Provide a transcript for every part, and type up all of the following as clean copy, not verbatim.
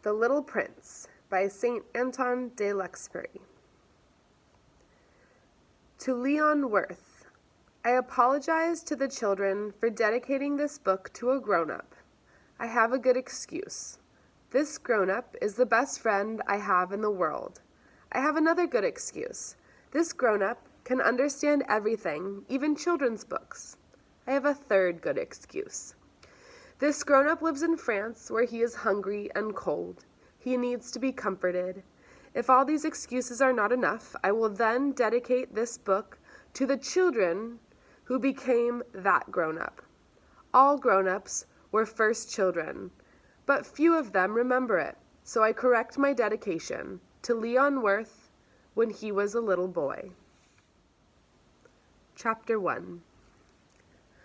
The Little Prince by St. Anton de Lexury. To Leon Worth, I apologize to the children for dedicating this book to a grown-up. I have a good excuse. This grown-up is the best friend I have in the world. I have another good excuse. This grown-up can understand everything, even children's books. I have a third good excuse. This grown-up lives in France where he is hungry and cold. He needs to be comforted. If all these excuses are not enough, I will then dedicate this book to the children who became that grown-up. All grown-ups were first children, but few of them remember it, so I correct my dedication to Leon Worth when he was a little boy. Chapter 1.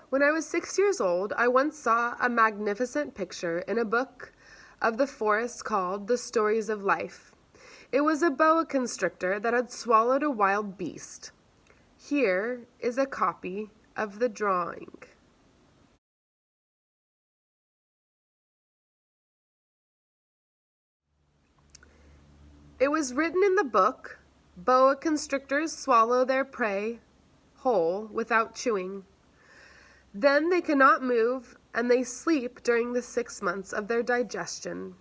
When I was 6 years old, I once saw a magnificent picture in a book of the forest called The Stories of Life. It was a boa constrictor that had swallowed a wild beast. Here is a copy of the drawing. It was written in the book, boa constrictors swallow their prey whole without chewing. Then they cannot move, and they sleep during the 6 months of their digestion.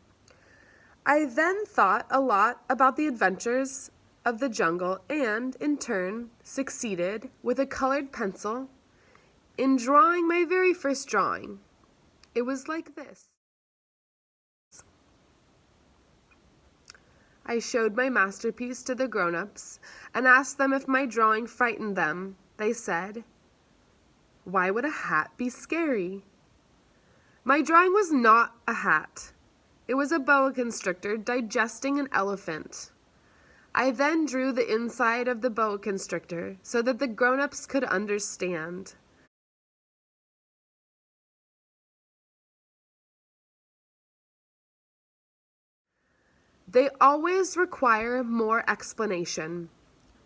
I then thought a lot about the adventures of the jungle and, in turn, succeeded, with a colored pencil, in drawing my very first drawing. It was like this. I showed my masterpiece to the grown-ups and asked them if my drawing frightened them. They said, "Why would a hat be scary?" My drawing was not a hat. It was a boa constrictor digesting an elephant. I then drew the inside of the boa constrictor so that the grown-ups could understand. They always require more explanation.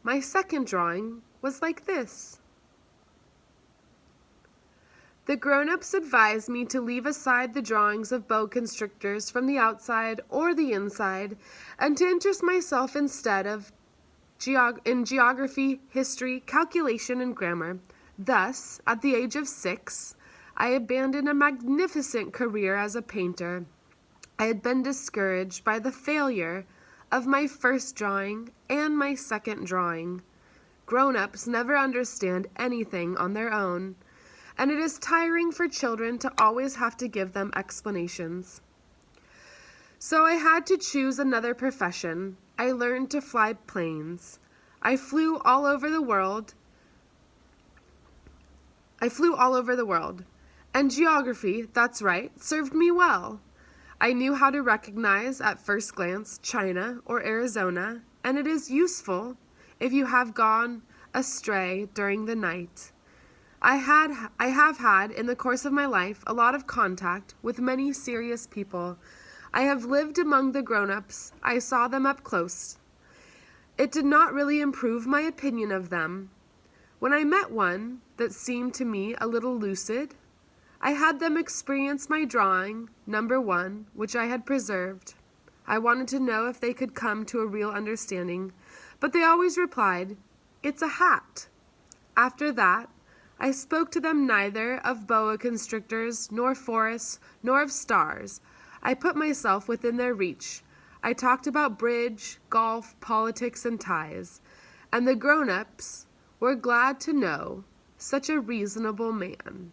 My second drawing was like this. The grown-ups advised me to leave aside the drawings of boa constrictors from the outside or the inside, and to interest myself instead in geography, history, calculation, and grammar. Thus, at the age of 6, I abandoned a magnificent career as a painter. I had been discouraged by the failure of my first drawing and my second drawing. Grown-ups never understand anything on their own, and it is tiring for children to always have to give them explanations. So I had to choose another profession. I learned to fly planes. I flew all over the world. And geography, that's right, served me well. I knew how to recognize at first glance China or Arizona, and it is useful if you have gone astray during the night. I have had, in the course of my life, a lot of contact with many serious people. I have lived among the grown-ups. I saw them up close. It did not really improve my opinion of them. When I met one that seemed to me a little lucid, I had them experience my drawing, number 1, which I had preserved. I wanted to know if they could come to a real understanding, but they always replied, "It's a hat." After that, I spoke to them neither of boa constrictors, nor forests, nor of stars. I put myself within their reach. I talked about bridge, golf, politics, and ties, and the grown-ups were glad to know such a reasonable man.